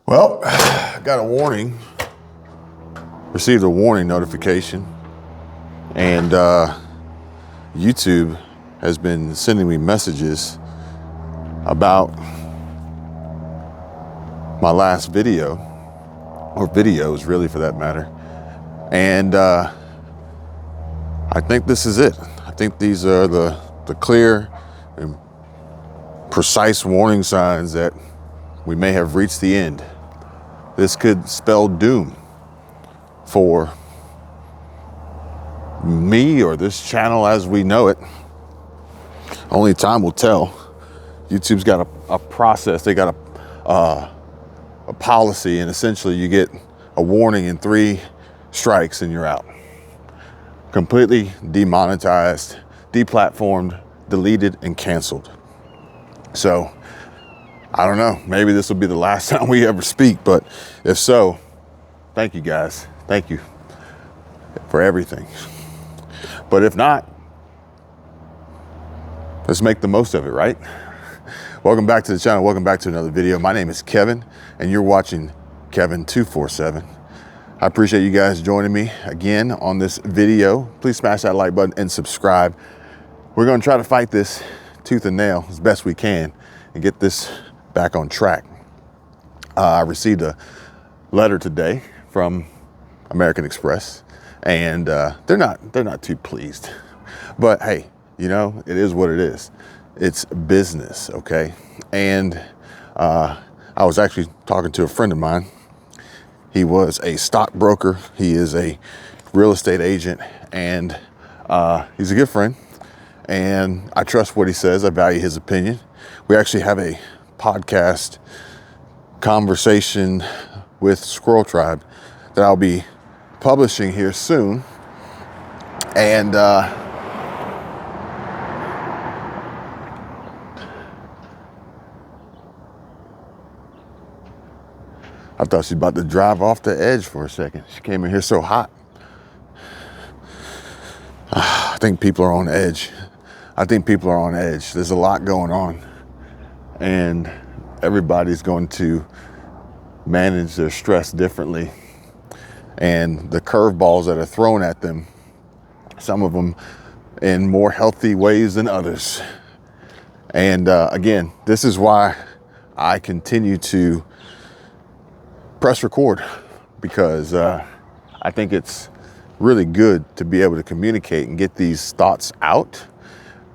Well, got a warning, received a warning notification, and YouTube has been sending me messages about my last video, or videos really for that matter. And I think this is it. I think these are the clear and precise warning signs that we may have reached the end. This could spell doom for me or this channel as we know it. Only time will tell. YouTube's got a process. They got a policy, and essentially you get a warning in 3 strikes and you're out. Completely demonetized, deplatformed, deleted, and canceled. So I don't know, maybe this will be the last time we ever speak, but if so, thank you guys. Thank you for everything. But if not, let's make the most of it, right? Welcome back to the channel. Welcome back to another video. My name is Kevin, and you're watching Kevin 247. I appreciate you guys joining me again on this video. Please smash that like button and subscribe. We're going to try to fight this tooth and nail as best we can and get this back on track. I received a letter today from American Express, and they're not too pleased. But hey, you know, it is what it is. It's business, okay? And I was actually talking to a friend of mine. He was a stockbroker. He is a real estate agent, and he's a good friend. And I trust what he says. I value his opinion. We actually have a podcast conversation with Squirrel Tribe that I'll be publishing here soon. And I thought she was about to drive off the edge for a second. She came in here so hot. I think people are on edge. There's a lot going on, and everybody's going to manage their stress differently. And the curveballs that are thrown at them, some of them in more healthy ways than others. And again, this is why I continue to press record, because I think it's really good to be able to communicate and get these thoughts out,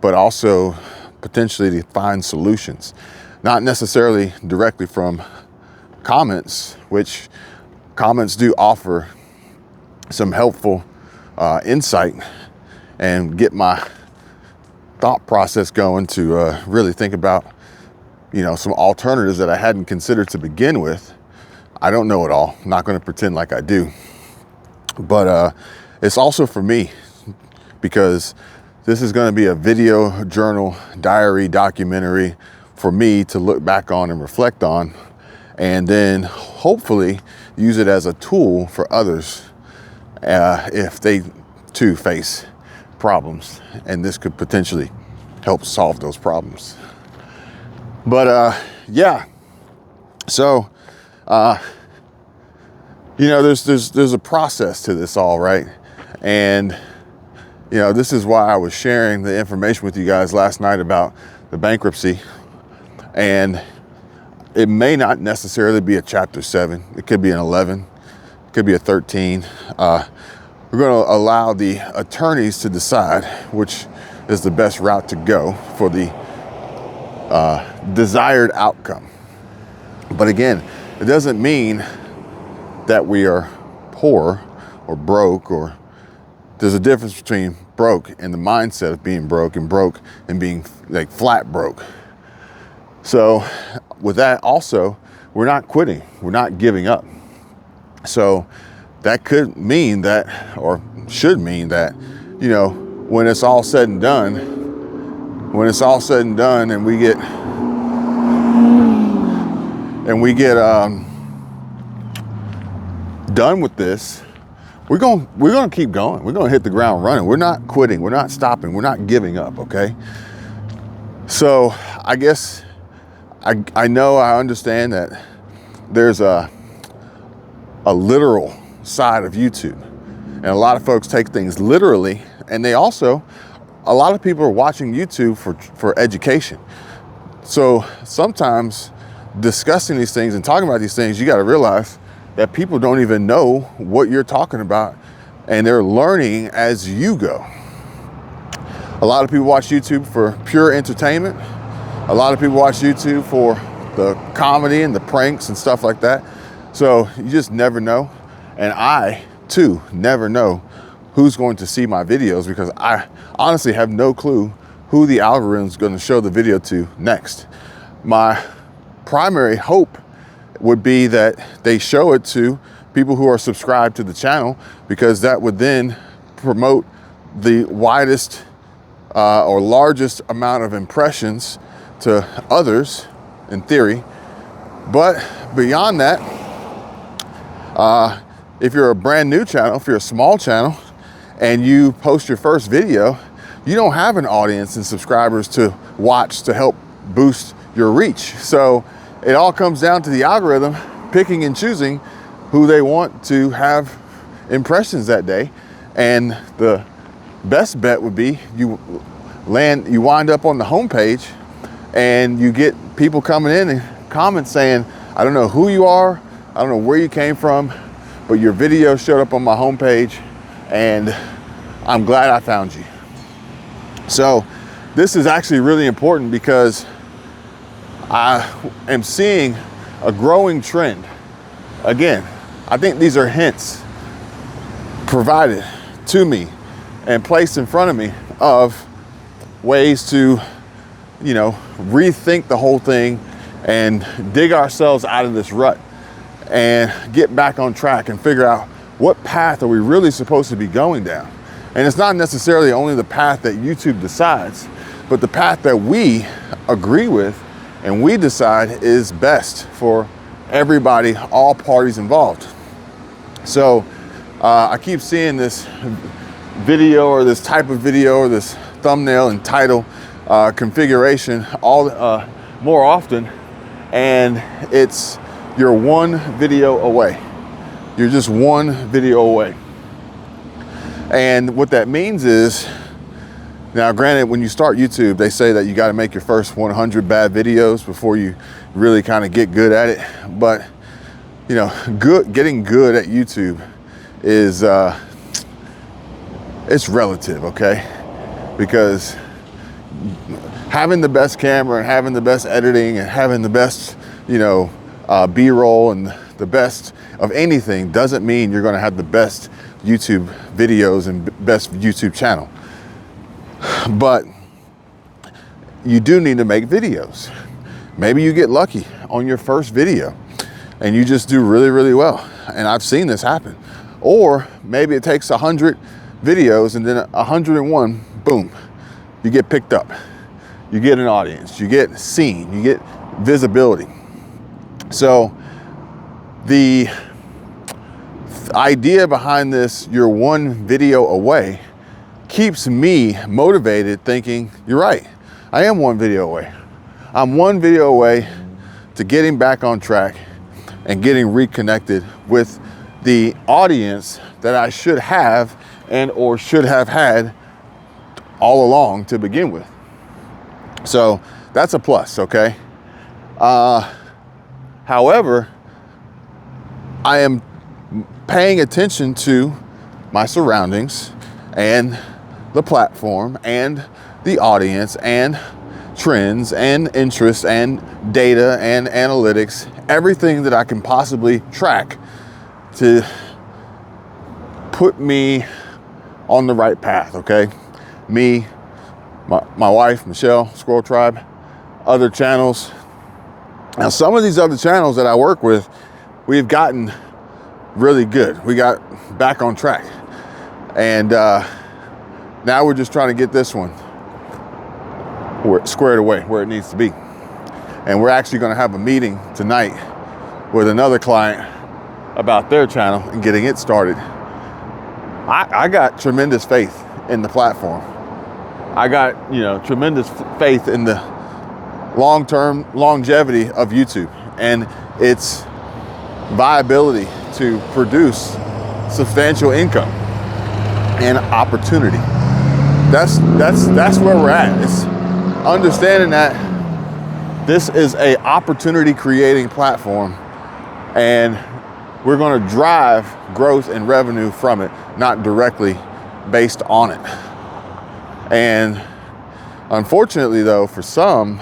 but also potentially to find solutions, not necessarily directly from comments, which comments do offer some helpful insight and get my thought process going to really think about, you know, some alternatives that I hadn't considered to begin with. I don't know it all. I'm not going to pretend like I do. But it's also for me, because this is going to be a video, journal, diary, documentary for me to look back on and reflect on, and then hopefully use it as a tool for others if they too face problems, and this could potentially help solve those problems. But yeah, so you know, there's a process to this all, right? And you know, this is why I was sharing the information with you guys last night about the bankruptcy. And it may not necessarily be a chapter 7. It could be an 11. It could be a 13. We're going to allow the attorneys to decide which is the best route to go for the desired outcome. But again, it doesn't mean that we are poor or broke, or there's a difference between broke and the mindset of being broke and being like flat broke. So with that also, we're not quitting, we're not giving up. So that could mean that, or should mean that, you know, when it's all said and done, and we get done with this, we're going to keep going. We're going to hit the ground running. We're not quitting. We're not stopping. We're not giving up. Okay. So I guess I know, I understand that there's a literal side of YouTube. And a lot of folks take things literally, and they also, a lot of people are watching YouTube for education. So sometimes discussing these things and talking about these things, you got to realize that people don't even know what you're talking about, and they're learning as you go. A lot of people watch YouTube for pure entertainment. A lot of people watch YouTube for the comedy and the pranks and stuff like that. So you just never know. And I too never know who's going to see my videos, because I honestly have no clue who the algorithm is going to show the video to next. My primary hope would be that they show it to people who are subscribed to the channel, because that would then promote the widest or largest amount of impressions to others, in theory. But beyond that, if you're a brand new channel, if you're a small channel and you post your first video, you don't have an audience and subscribers to watch to help boost your reach. So it all comes down to the algorithm picking and choosing who they want to have impressions that day. And the best bet would be you wind up on the homepage and you get people coming in and comments saying, I don't know who you are, I don't know where you came from, but your video showed up on my homepage and I'm glad I found you. So this is actually really important, because I am seeing a growing trend. Again, I think these are hints provided to me and placed in front of me of ways to, rethink the whole thing and dig ourselves out of this rut and get back on track and figure out what path are we really supposed to be going down. And it's not necessarily only the path that YouTube decides, but the path that we agree with and we decide is best for everybody, all parties involved. So I keep seeing this video or this type of video or this thumbnail and title configuration more often, and it's you're one video away. You're just one video away. And what that means is, now granted, when you start YouTube, they say that you got to make your first 100 bad videos before you really kind of get good at it. But getting good at YouTube is it's relative, okay? Because having the best camera and having the best editing and having the best B-roll and the best of anything doesn't mean you're going to have the best YouTube videos and best YouTube channel. But you do need to make videos. Maybe you get lucky on your first video and you just do really, really well. And I've seen this happen. Or maybe it takes 100 videos and then 101, boom, you get picked up. You get an audience, you get seen, you get visibility. So the idea behind this, you're one video away, keeps me motivated, thinking, you're right, I am one video away. I'm one video away to getting back on track and getting reconnected with the audience that I should have and or should have had all along to begin with. So that's a plus, okay? However, I am paying attention to my surroundings and the platform and the audience and trends and interests and data and analytics, everything that I can possibly track to put me on the right path, okay? Me, my wife, Michelle, Squirrel Tribe, other channels. Now, some of these other channels that I work with, we've gotten really good. We got back on track. And now we're just trying to get this one squared away where it needs to be. And we're actually going to have a meeting tonight with another client about their channel and getting it started. I got tremendous faith in the platform. I got, tremendous faith in the long-term longevity of YouTube. And it's viability to produce substantial income and opportunity. That's where we're at. It's understanding that this is a opportunity creating platform, and we're going to drive growth and revenue from it, not directly based on it. And unfortunately though, for some,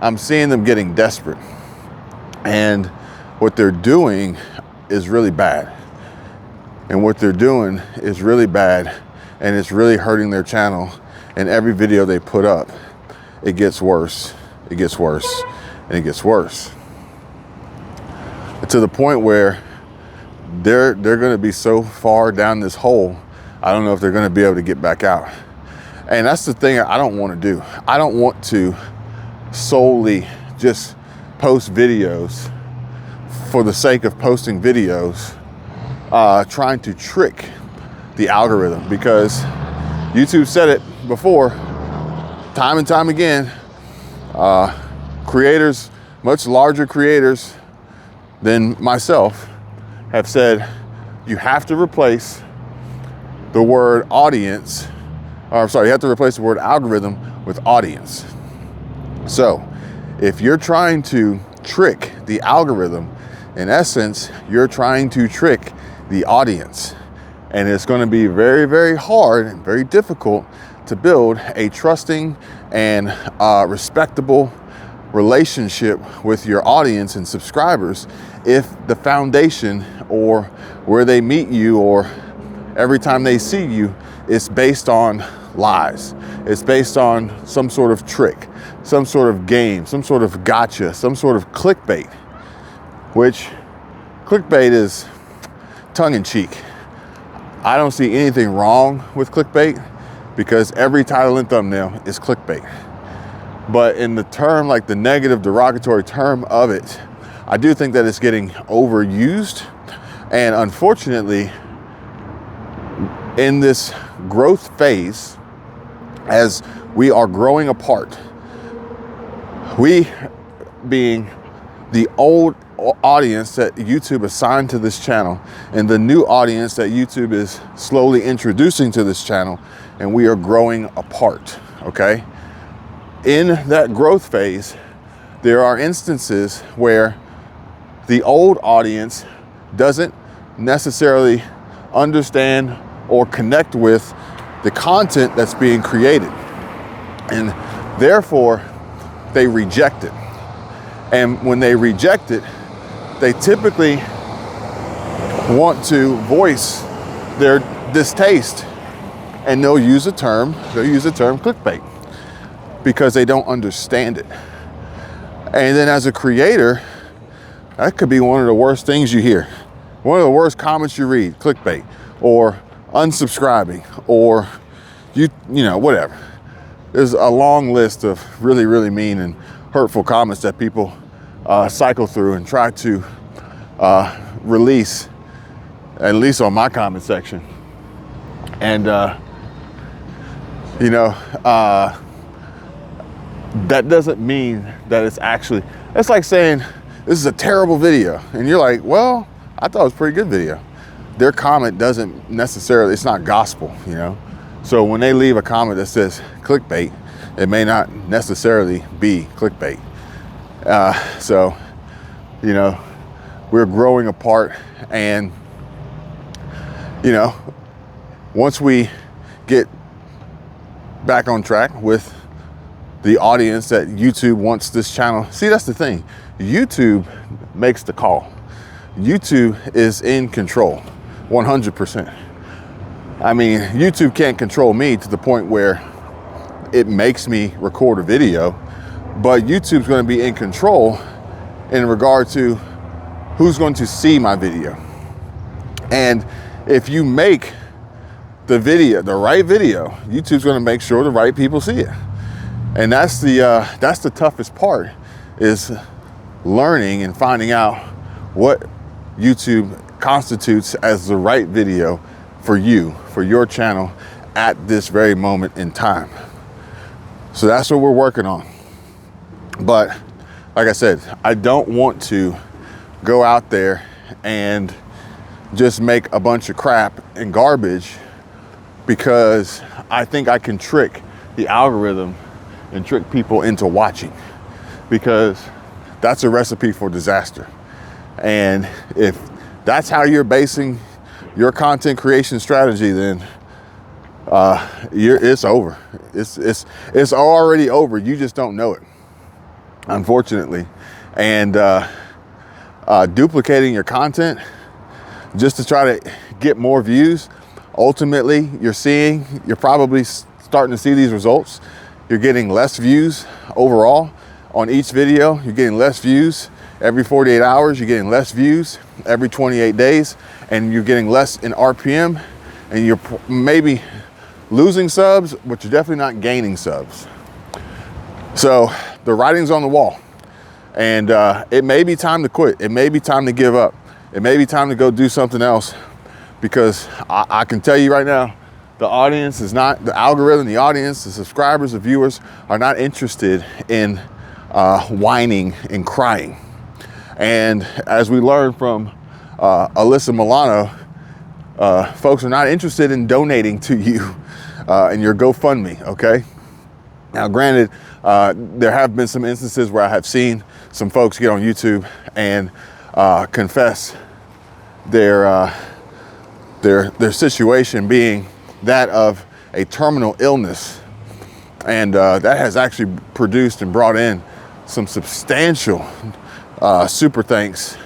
I'm seeing them getting desperate, and what they're doing is really bad. And what they're doing is really bad, and it's really hurting their channel. And every video they put up, it gets worse, it gets worse, and it gets worse. To the point where they're gonna be so far down this hole, I don't know if they're gonna be able to get back out. And that's the thing I don't wanna do. I don't want to solely just post videos for the sake of posting videos, trying to trick the algorithm, because YouTube said it before, time and time again. Creators, much larger creators than myself, have said you have to replace the word audience, or I'm sorry, you have to replace the word algorithm with audience. So if you're trying to trick the algorithm, in essence, you're trying to trick the audience. And it's going to be very, very hard and very difficult to build a trusting and respectable relationship with your audience and subscribers if the foundation, or where they meet you, or every time they see you, is based on lies. It's based on some sort of trick, some sort of game, some sort of gotcha, some sort of clickbait, which clickbait is tongue-in-cheek. I don't see anything wrong with clickbait, because every title and thumbnail is clickbait. But in the term, like the negative, derogatory term of it, I do think that it's getting overused. And unfortunately, in this growth phase, as we are growing apart, we being the old audience that YouTube assigned to this channel, and the new audience that YouTube is slowly introducing to this channel, and we are growing apart, okay? In that growth phase, there are instances where the old audience doesn't necessarily understand or connect with the content that's being created, and therefore they reject it. And when they reject it, they typically want to voice their distaste, and they'll use a term clickbait, because they don't understand it. And then as a creator, that could be one of the worst things you hear. One of the worst comments you read, clickbait, or unsubscribing, or you know, whatever. There's a long list of really, really mean and hurtful comments that people cycle through and try to release, at least on my comment section. And you know, that doesn't mean that it's actually, it's like saying this is a terrible video, and you're like, well, I thought it was a pretty good video. Their comment doesn't necessarily, it's not gospel, you know? So when they leave a comment that says clickbait, it may not necessarily be clickbait. So, you know, we're growing apart, and, you know, once we get back on track with the audience that YouTube wants this channel, see, that's the thing. YouTube makes the call. YouTube is in control, 100%. I mean, YouTube can't control me to the point where it makes me record a video, but YouTube's going to be in control in regard to who's going to see my video. And if you make the video, the right video, YouTube's going to make sure the right people see it. And that's the toughest part, is learning and finding out what YouTube constitutes as the right video for you, for your channel at this very moment in time. So that's what we're working on. But like I said, I don't want to go out there and just make a bunch of crap and garbage because I think I can trick the algorithm and trick people into watching, because that's a recipe for disaster. And if that's how you're basing your content creation strategy, then it's over. It's already over. You just don't know it, unfortunately. And duplicating your content just to try to get more views, ultimately you're probably starting to see these results. You're getting less views overall on each video. You're getting less views every 48 hours. You're getting less views every 28 days, and you're getting less in RPM, and you're maybe losing subs, but you're definitely not gaining subs. So the writing's on the wall, and it may be time to quit. It may be time to give up. It may be time to go do something else, because I can tell you right now, the audience is not, the algorithm, the audience, the subscribers, the viewers are not interested in whining and crying. And as we learned from Alyssa Milano, folks are not interested in donating to you in your GoFundMe, okay? Now, granted, there have been some instances where I have seen some folks get on YouTube and confess their situation being that of a terminal illness, and that has actually produced and brought in some substantial super thanks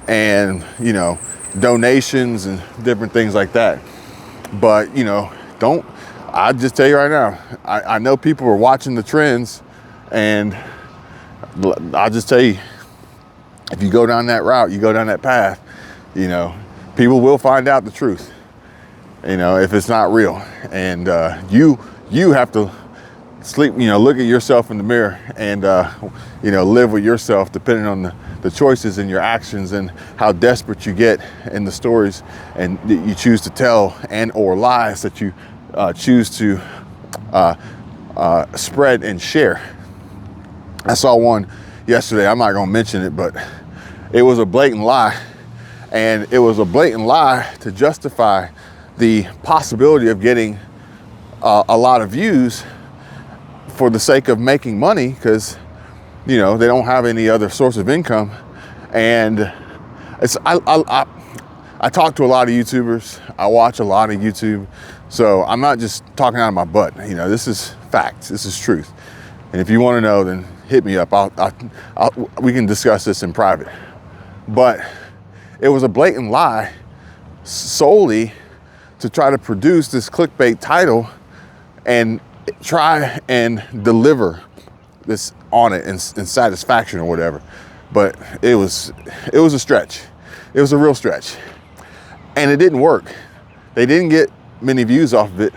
and donations and different things like that. But I just tell you right now, I know people are watching the trends, and I'll just tell you, if you go down that route, you go down that path, people will find out the truth, if it's not real. And you have to look at yourself in the mirror and, live with yourself, depending on the choices and your actions and how desperate you get in the stories and you choose to tell, and or lies that you choose to spread and share. I saw one yesterday. I'm not going to mention it, but it was a blatant lie. And it was a blatant lie to justify the possibility of getting a lot of views for the sake of making money, because they don't have any other source of income. And I talk to a lot of YouTubers. I watch a lot of YouTube, so I'm not just talking out of my butt. This is facts. This is truth. And if you want to know, then hit me up. We can discuss this in private. But it was a blatant lie solely to try to produce this clickbait title and try and deliver this on it in satisfaction or whatever. But it was a stretch. It was a real stretch. And it didn't work. They didn't get many views off of it.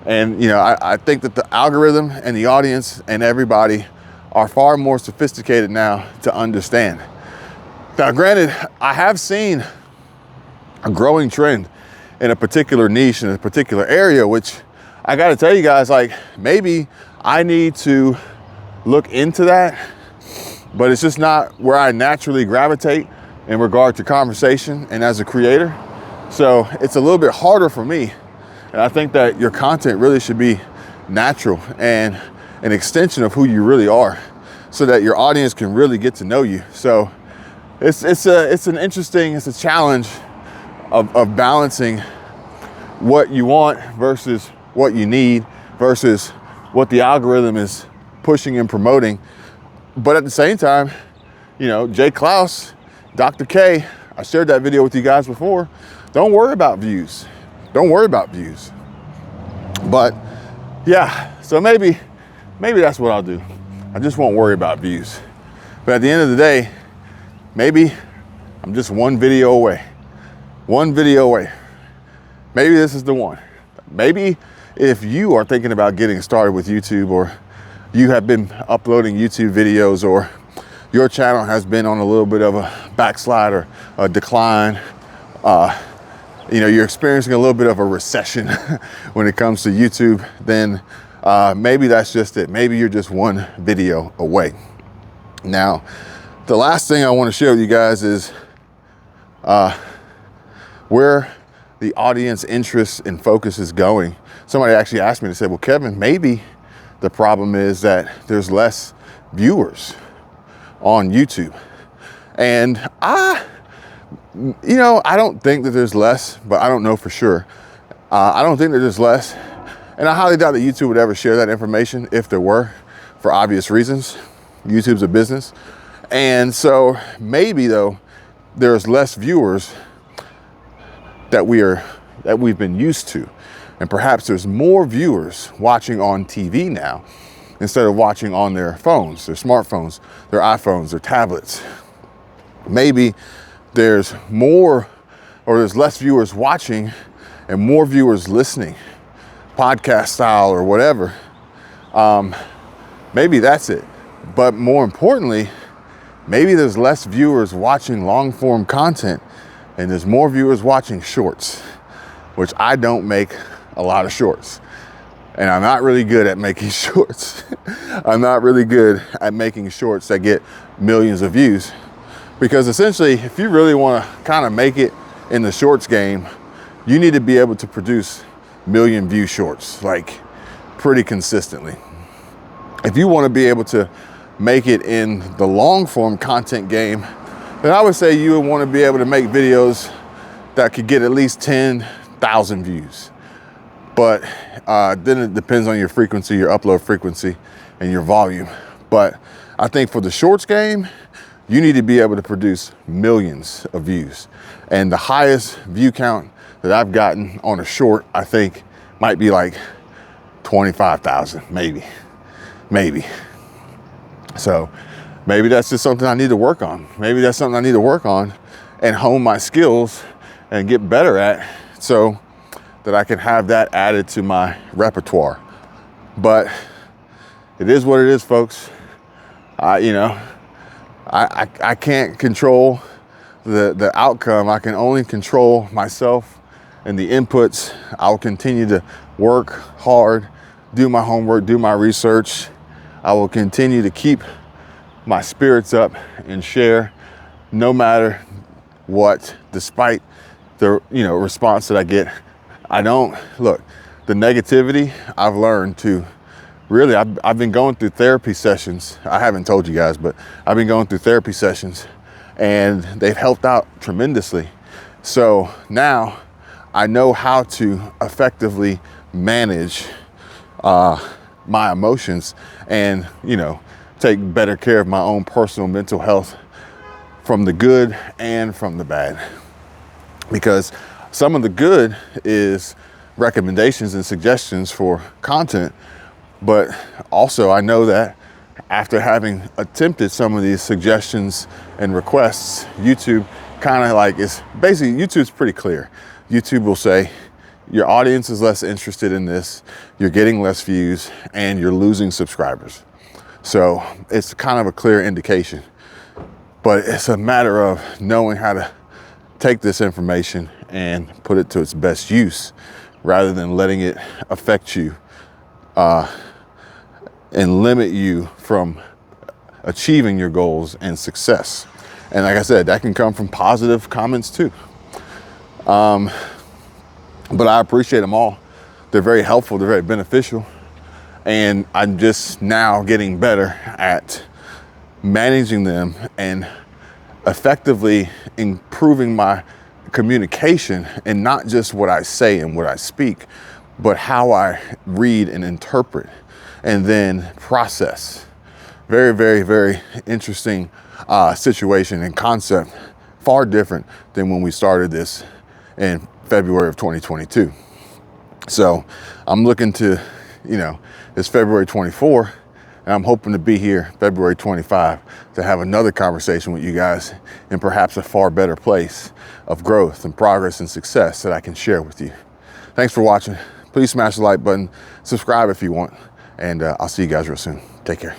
And I think that the algorithm and the audience and everybody are far more sophisticated now to understand. Now, granted, I have seen a growing trend in a particular niche, in a particular area, which I got to tell you guys, maybe I need to look into that, but it's just not where I naturally gravitate in regard to conversation and as a creator. So it's a little bit harder for me. And I think that your content really should be natural and an extension of who you really are, so that your audience can really get to know you. So it's a challenge of balancing what you want versus what you need versus what the algorithm is pushing and promoting. But at the same time, Jay Klaus, Dr. K, I shared that video with you guys before. Don't worry about views. Don't worry about views. But yeah, so maybe that's what I'll do. I just won't worry about views. But at the end of the day, maybe I'm just one video away. One video away. Maybe this is the one. Maybe if you are thinking about getting started with YouTube, or you have been uploading YouTube videos, or your channel has been on a little bit of a backslide or a decline, you're experiencing a little bit of a recession when it comes to YouTube, then maybe that's just it. Maybe you're just one video away. Now, the last thing I want to share with you guys is where the audience interest and focus is going. Somebody actually asked me to say, well, Kevin, maybe the problem is that there's less viewers on YouTube. And I don't think that there's less, but I don't know for sure. I don't think that there's less. And I highly doubt that YouTube would ever share that information if there were, for obvious reasons. YouTube's a business. And so maybe though, there's less viewers that we've been used to. And perhaps there's more viewers watching on TV now instead of watching on their phones, their smartphones, their iPhones, their tablets. Maybe there's less viewers watching and more viewers listening, podcast style or whatever. Maybe that's it. But more importantly, maybe there's less viewers watching long form content and there's more viewers watching shorts, which I don't make a lot of shorts. And I'm not really good at making shorts. I'm not really good at making shorts that get millions of views. Because essentially, if you really want to kind of make it in the shorts game, you need to be able to produce million view shorts, like pretty consistently. If you want to be able to make it in the long form content game, then I would say you would want to be able to make videos that could get at least 10,000 views. But then it depends on your frequency, your upload frequency, and your volume. But I think for the shorts game, you need to be able to produce millions of views. And the highest view count that I've gotten on a short, I think might be like 25,000, maybe. So maybe that's just something I need to work on. Maybe that's something I need to work on and hone my skills and get better at so that I can have that added to my repertoire. But it is what it is, folks. I can't control the outcome. I can only control myself and the inputs. I'll continue to work hard, do my homework, do my research. I will continue to keep my spirits up and share no matter what, despite the response that I get. The negativity I've learned to really, I've been going through therapy sessions. I haven't told you guys, but I've been going through therapy sessions and they've helped out tremendously. So now I know how to effectively manage my emotions and, take better care of my own personal mental health from the good and from the bad. Because some of the good is recommendations and suggestions for content. But also I know that after having attempted some of these suggestions and requests, YouTube YouTube's pretty clear. YouTube will say, your audience is less interested in this, you're getting less views, and you're losing subscribers. So it's kind of a clear indication. But it's a matter of knowing how to take this information and put it to its best use rather than letting it affect you and limit you from achieving your goals and success. And like I said, that can come from positive comments too. But I appreciate them all. They're very helpful, they're very beneficial. And I'm just now getting better at managing them and effectively improving my communication, and not just what I say and what I speak, but how I read and interpret and then process. Very, very, very interesting situation and concept, far different than when we started this in February of 2022. So I'm looking to, it's February 24, and I'm hoping to be here February 25 to have another conversation with you guys in perhaps a far better place of growth and progress and success that I can share with you. Thanks for watching. Please smash the like button, subscribe if you want, and I'll see you guys real soon. Take care.